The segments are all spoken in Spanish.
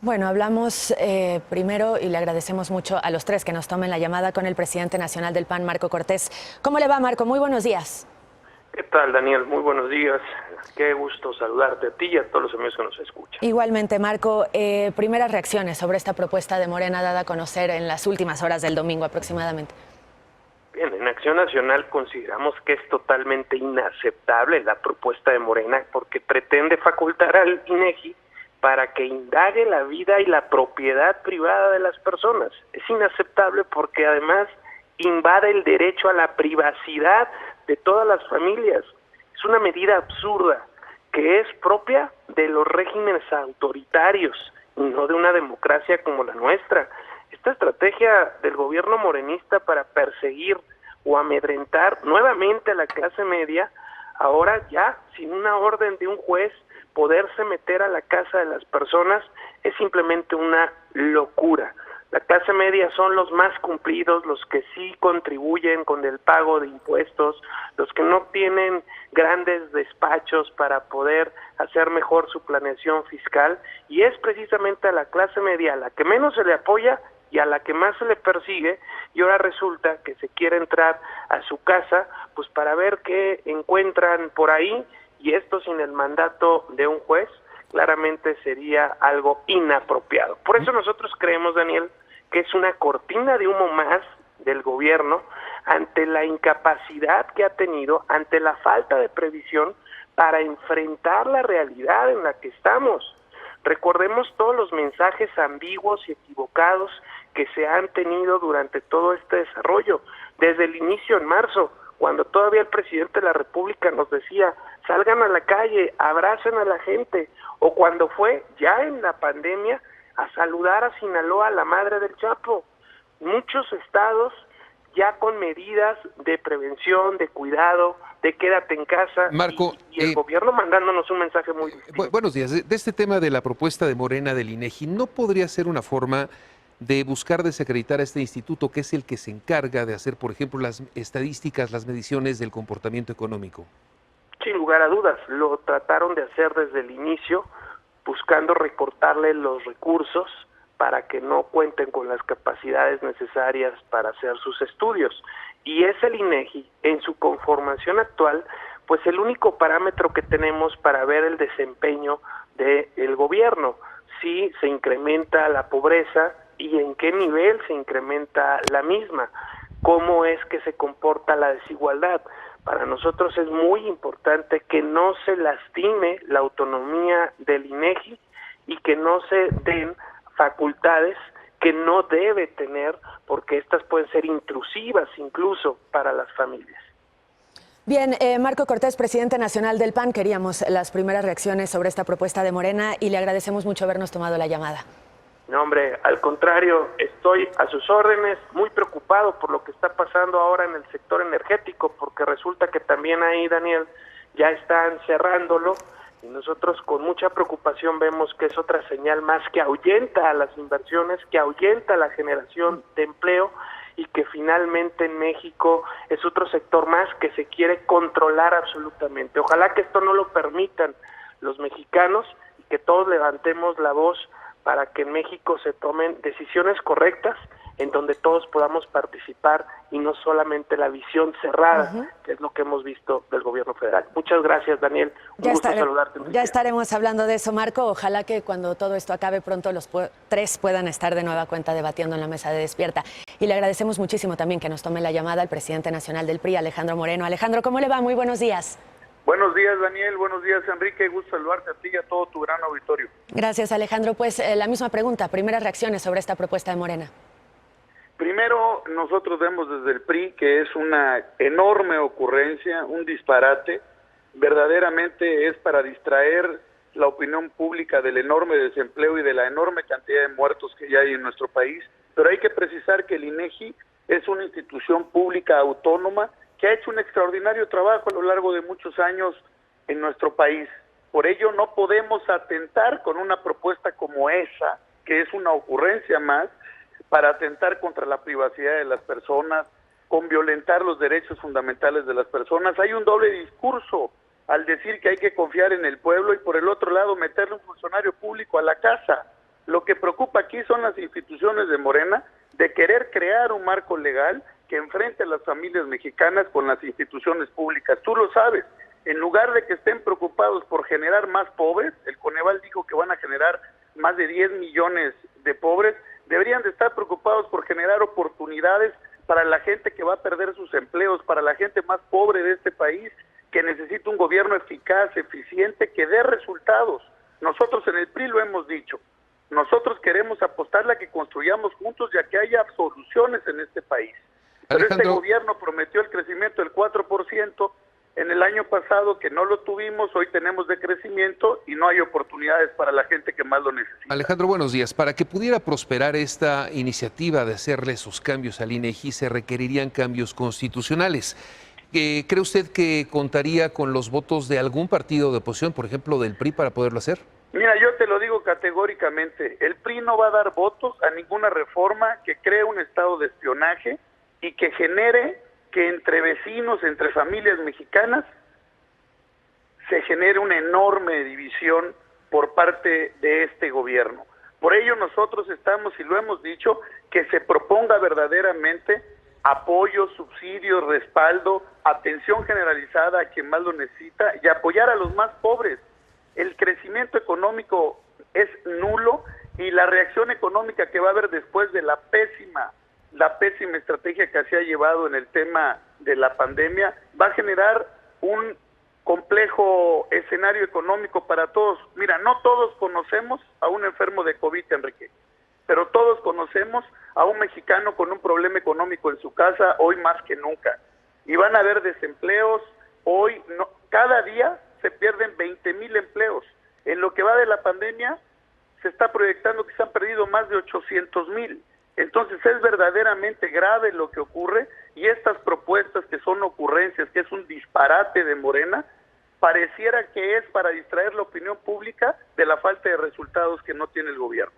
Bueno, hablamos primero y le agradecemos mucho a los tres que nos tomen la llamada con el presidente nacional del PAN, Marco Cortés. ¿Cómo le va, Marco? Muy buenos días. ¿Qué tal, Daniel? Muy buenos días. Qué gusto saludarte a ti y a todos los amigos que nos escuchan. Igualmente, Marco, primeras reacciones sobre esta propuesta de Morena dada a conocer en las últimas horas del domingo aproximadamente. Bien, en Acción Nacional consideramos que es totalmente inaceptable la propuesta de Morena porque pretende facultar al INEGI para que indague la vida y la propiedad privada de las personas. Es inaceptable porque además invade el derecho a la privacidad de todas las familias. Es una medida absurda que es propia de los regímenes autoritarios y no de una democracia como la nuestra. Esta estrategia del gobierno morenista para perseguir o amedrentar nuevamente a la clase media, ahora ya sin una orden de un juez, poderse meter a la casa de las personas es simplemente una locura. La clase media son los más cumplidos, los que sí contribuyen con el pago de impuestos, los que no tienen grandes despachos para poder hacer mejor su planeación fiscal, y es precisamente a la clase media a la que menos se le apoya y a la que más se le persigue, y ahora resulta que se quiere entrar a su casa pues para ver qué encuentran por ahí, y esto sin el mandato de un juez. Claramente sería algo inapropiado. Por eso nosotros creemos, Daniel, que es una cortina de humo más del gobierno ante la incapacidad que ha tenido, ante la falta de previsión para enfrentar la realidad en la que estamos. Recordemos todos los mensajes ambiguos y equivocados que se han tenido durante todo este desarrollo. Desde el inicio en marzo, cuando todavía el presidente de la República nos decía, salgan a la calle, abracen a la gente, o cuando fue ya en la pandemia a saludar a Sinaloa, la madre del Chapo. Muchos estados ya con medidas de prevención, de cuidado, de quédate en casa, Marco, y el gobierno mandándonos un mensaje muy distinto. Buenos días. De este tema de la propuesta de Morena del INEGI, ¿no podría ser una forma de buscar desacreditar a este instituto que es el que se encarga de hacer, por ejemplo, las estadísticas, las mediciones del comportamiento económico? Sin lugar a dudas, lo trataron de hacer desde el inicio, buscando recortarle los recursos para que no cuenten con las capacidades necesarias para hacer sus estudios. Y es el INEGI, en su conformación actual, pues el único parámetro que tenemos para ver el desempeño del gobierno, si se incrementa la pobreza y en qué nivel se incrementa la misma, cómo es que se comporta la desigualdad. Para nosotros es muy importante que no se lastime la autonomía del INEGI y que no se den facultades que no debe tener, porque estas pueden ser intrusivas incluso para las familias. Bien, Marco Cortés, presidente nacional del PAN, queríamos las primeras reacciones sobre esta propuesta de Morena y le agradecemos mucho habernos tomado la llamada. No, hombre, al contrario, estoy a sus órdenes, muy preocupado por lo que está pasando ahora en el sector energético, porque resulta que también ahí, Daniel, ya están cerrándolo, y nosotros con mucha preocupación vemos que es otra señal más que ahuyenta a las inversiones, que ahuyenta la generación de empleo, y que finalmente en México es otro sector más que se quiere controlar absolutamente. Ojalá que esto no lo permitan los mexicanos y que todos levantemos la voz para que en México se tomen decisiones correctas en donde todos podamos participar y no solamente la visión cerrada, que es lo que hemos visto del gobierno federal. Muchas gracias, Daniel. Un gusto saludarte. Ya estaremos hablando de eso, Marco. Ojalá que cuando todo esto acabe pronto los tres puedan estar de nueva cuenta debatiendo en la mesa de Despierta. Y le agradecemos muchísimo también que nos tome la llamada al presidente nacional del PRI, Alejandro Moreno. Alejandro, ¿cómo le va? Muy buenos días. Buenos días, Daniel. Buenos días, Enrique. Gusto saludarte a ti y a todo tu gran auditorio. Gracias, Alejandro. Pues la misma pregunta, primeras reacciones sobre esta propuesta de Morena. Primero, nosotros vemos desde el PRI que es una enorme ocurrencia, un disparate. Verdaderamente es para distraer la opinión pública del enorme desempleo y de la enorme cantidad de muertos que ya hay en nuestro país. Pero hay que precisar que el INEGI es una institución pública autónoma que ha hecho un extraordinario trabajo a lo largo de muchos años en nuestro país. Por ello no podemos atentar con una propuesta como esa, que es una ocurrencia más, para atentar contra la privacidad de las personas, con violentar los derechos fundamentales de las personas. Hay un doble discurso al decir que hay que confiar en el pueblo y por el otro lado meterle un funcionario público a la casa. Lo que preocupa aquí son las instituciones de Morena de querer crear un marco legal que enfrente a las familias mexicanas con las instituciones públicas. Tú lo sabes, en lugar de que estén preocupados por generar más pobres, el Coneval dijo que van a generar más de 10 millones de pobres, deberían de estar preocupados por generar oportunidades para la gente que va a perder sus empleos, para la gente más pobre de este país, que necesita un gobierno eficaz, eficiente, que dé resultados. Nosotros en el PRI lo hemos dicho, nosotros queremos apostarle a que construyamos juntos y a que haya soluciones en este país. Pero este gobierno prometió el crecimiento del 4% en el año pasado, que no lo tuvimos, hoy tenemos decrecimiento y no hay oportunidades para la gente que más lo necesita. Alejandro, buenos días. Para que pudiera prosperar esta iniciativa de hacerle esos cambios al INEGI, se requerirían cambios constitucionales. ¿Cree usted que contaría con los votos de algún partido de oposición, por ejemplo del PRI, para poderlo hacer? Mira, yo te lo digo categóricamente, el PRI no va a dar votos a ninguna reforma que cree un estado de espionaje y que genere que entre vecinos, entre familias mexicanas, se genere una enorme división por parte de este gobierno. Por ello nosotros estamos, y lo hemos dicho, que se proponga verdaderamente apoyo, subsidios, respaldo, atención generalizada a quien más lo necesita y apoyar a los más pobres. El crecimiento económico es nulo y la reacción económica que va a haber después de la pésima estrategia que se ha llevado en el tema de la pandemia va a generar un complejo escenario económico para todos. Mira, no todos conocemos a un enfermo de COVID, Enrique, pero todos conocemos a un mexicano con un problema económico en su casa hoy más que nunca. Y van a haber desempleos, hoy no, cada día se pierden 20,000 empleos. En lo que va de la pandemia se está proyectando que se han perdido más de 800,000. Entonces es verdaderamente grave lo que ocurre y estas propuestas que son ocurrencias, que es un disparate de Morena, pareciera que es para distraer la opinión pública de la falta de resultados que no tiene el gobierno.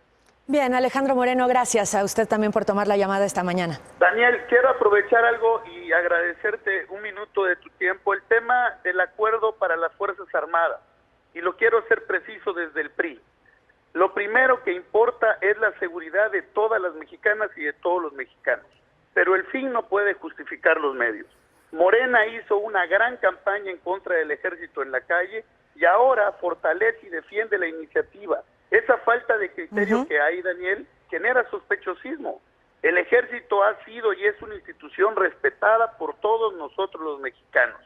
Bien, Alejandro Moreno, gracias a usted también por tomar la llamada esta mañana. Daniel, quiero aprovechar algo y agradecerte un minuto de tu tiempo. El tema del acuerdo para las Fuerzas Armadas, y lo quiero ser preciso desde el PRI. Lo primero que importa es la seguridad de todas las mexicanas y de todos los mexicanos, pero el fin no puede justificar los medios. Morena hizo una gran campaña en contra del ejército en la calle y ahora fortalece y defiende la iniciativa. Esa falta de criterio que hay, Daniel, genera sospechosismo. El ejército ha sido y es una institución respetada por todos nosotros los mexicanos,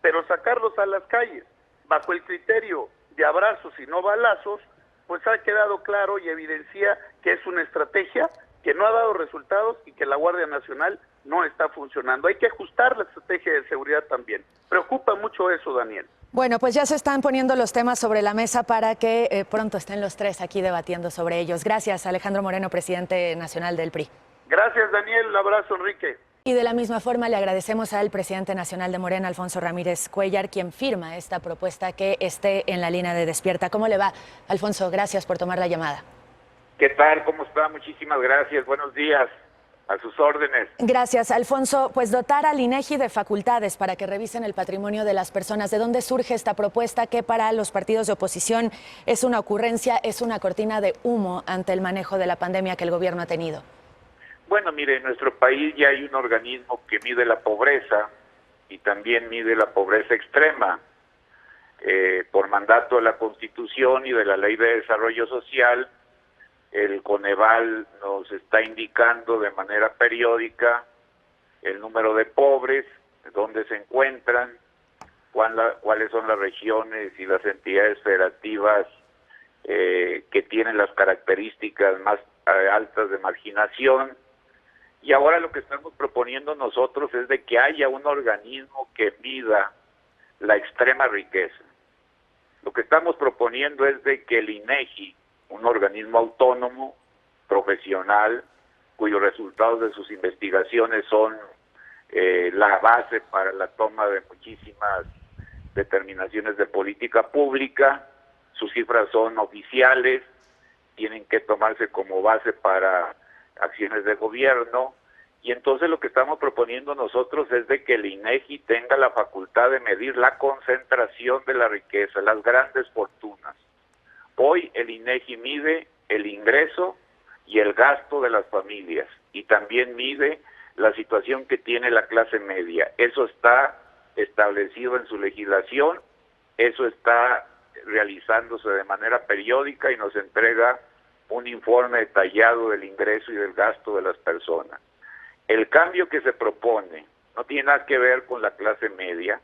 pero sacarlos a las calles bajo el criterio de abrazos y no balazos, pues ha quedado claro y evidencia que es una estrategia que no ha dado resultados y que la Guardia Nacional no está funcionando. Hay que ajustar la estrategia de seguridad también. Preocupa mucho eso, Daniel. Bueno, pues ya se están poniendo los temas sobre la mesa para que pronto estén los tres aquí debatiendo sobre ellos. Gracias, Alejandro Moreno, presidente nacional del PRI. Gracias, Daniel. Un abrazo, Enrique. Y de la misma forma le agradecemos al presidente nacional de Morena, Alfonso Ramírez Cuéllar, quien firma esta propuesta que esté en la línea de Despierta. ¿Cómo le va, Alfonso? Gracias por tomar la llamada. ¿Qué tal? ¿Cómo está? Muchísimas gracias. Buenos días. A sus órdenes. Gracias, Alfonso. Pues dotar al INEGI de facultades para que revisen el patrimonio de las personas. ¿De dónde surge esta propuesta que para los partidos de oposición es una ocurrencia, es una cortina de humo ante el manejo de la pandemia que el gobierno ha tenido? Bueno, mire, en nuestro país ya hay un organismo que mide la pobreza y también mide la pobreza extrema. Por mandato de la Constitución y de la Ley de Desarrollo Social, el Coneval nos está indicando de manera periódica el número de pobres, dónde se encuentran, cuáles son las regiones y las entidades federativas que tienen las características más altas de marginación. Y ahora lo que estamos proponiendo nosotros es de que haya un organismo que mida la extrema riqueza. Lo que estamos proponiendo es de que el INEGI, un organismo autónomo, profesional, cuyos resultados de sus investigaciones son la base para la toma de muchísimas determinaciones de política pública, sus cifras son oficiales, tienen que tomarse como base para acciones de gobierno, y entonces lo que estamos proponiendo nosotros es de que el INEGI tenga la facultad de medir la concentración de la riqueza, las grandes fortunas. Hoy el INEGI mide el ingreso y el gasto de las familias, y también mide la situación que tiene la clase media. Eso está establecido en su legislación, eso está realizándose de manera periódica y nos entrega un informe detallado del ingreso y del gasto de las personas. El cambio que se propone no tiene nada que ver con la clase media,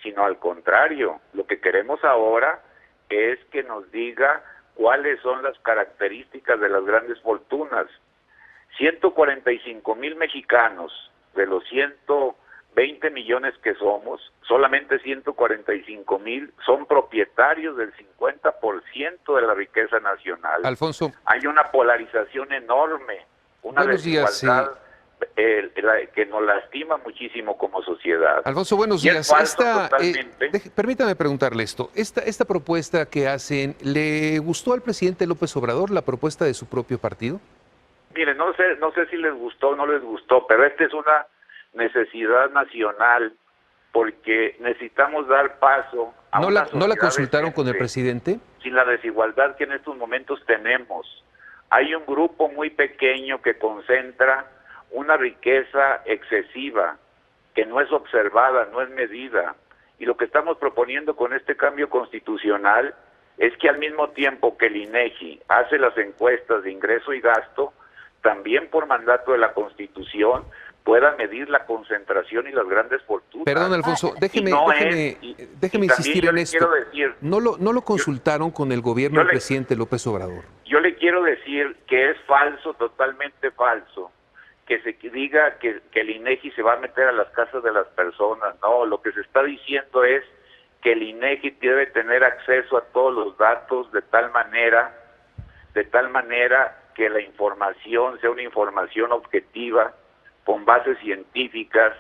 sino al contrario, lo que queremos ahora es que nos diga cuáles son las características de las grandes fortunas. 145,000 mexicanos de los 120 millones que somos, solamente 145,000 son propietarios del 50% de la riqueza nacional. Alfonso. Hay una polarización enorme, una desigualdad que nos lastima muchísimo como sociedad. Alfonso, buenos Y es días. falso totalmente. Permítame preguntarle esto. Esta propuesta que hacen, ¿le gustó al presidente López Obrador la propuesta de su propio partido? Mire, no sé si les gustó o no les gustó, pero esta es una necesidad nacional porque necesitamos dar paso a ¿No una la sociedad consultaron con el decente, presidente? sin la desigualdad que en estos momentos tenemos. Hay un grupo muy pequeño que concentra una riqueza excesiva que no es observada, no es medida. Y lo que estamos proponiendo con este cambio constitucional es que al mismo tiempo que el INEGI hace las encuestas de ingreso y gasto, también por mandato de la Constitución pueda medir la concentración y las grandes fortunas. Perdón, Alfonso, déjeme insistir en esto. Decir, ¿No lo consultaron con el gobierno del presidente López Obrador? Yo le quiero decir que es falso, totalmente falso, que se diga que el INEGI se va a meter a las casas de las personas. No, lo que se está diciendo es que el INEGI debe tener acceso a todos los datos de tal manera que la información sea una información objetiva, con bases científicas,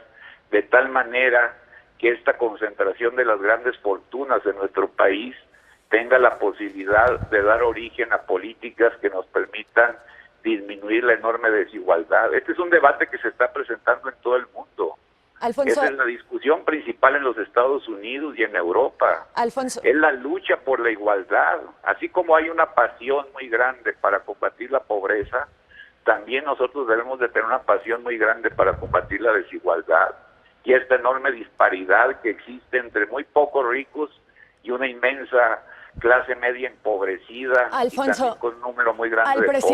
de tal manera que esta concentración de las grandes fortunas en nuestro país tenga la posibilidad de dar origen a políticas que nos permitan disminuir la enorme desigualdad. Este es un debate que se está presentando en todo el mundo. Alfonso, Esa es la discusión principal en los Estados Unidos y en Europa. Alfonso, Es la lucha por la igualdad. Así como hay una pasión muy grande para combatir la pobreza, también nosotros debemos de tener una pasión muy grande para combatir la desigualdad y esta enorme disparidad que existe entre muy pocos ricos y una inmensa clase media empobrecida, Alfonso, y también con un número muy grande de pobres.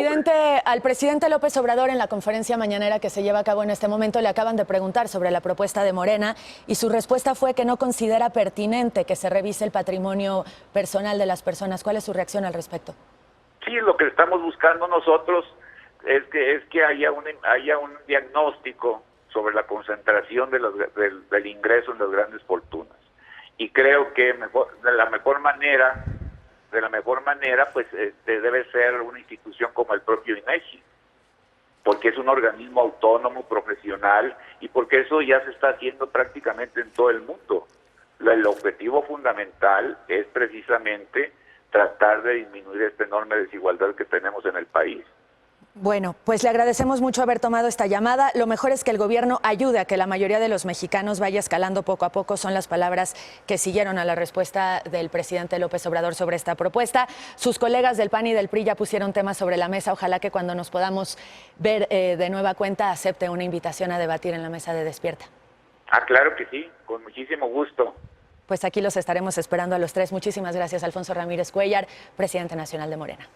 Al presidente López Obrador, en la conferencia mañanera que se lleva a cabo en este momento, le acaban de preguntar sobre la propuesta de Morena y su respuesta fue que no considera pertinente que se revise el patrimonio personal de las personas. ¿Cuál es su reacción al respecto? Sí, lo que estamos buscando nosotros es que haya un diagnóstico sobre la concentración del ingreso en las grandes fortunas. Y creo que de la mejor manera pues debe ser una institución como el propio INEGI, porque es un organismo autónomo, profesional, y porque eso ya se está haciendo prácticamente en todo el mundo. El objetivo fundamental es precisamente tratar de disminuir esta enorme desigualdad que tenemos en el país. Bueno, pues le agradecemos mucho haber tomado esta llamada. Lo mejor es que el gobierno ayude a que la mayoría de los mexicanos vaya escalando poco a poco. Son las palabras que siguieron a la respuesta del presidente López Obrador sobre esta propuesta. Sus colegas del PAN y del PRI ya pusieron temas sobre la mesa. Ojalá que cuando nos podamos ver de nueva cuenta acepte una invitación a debatir en la mesa de Despierta. Claro que sí, con muchísimo gusto. Pues aquí los estaremos esperando a los tres. Muchísimas gracias, Alfonso Ramírez Cuéllar, presidente nacional de Morena.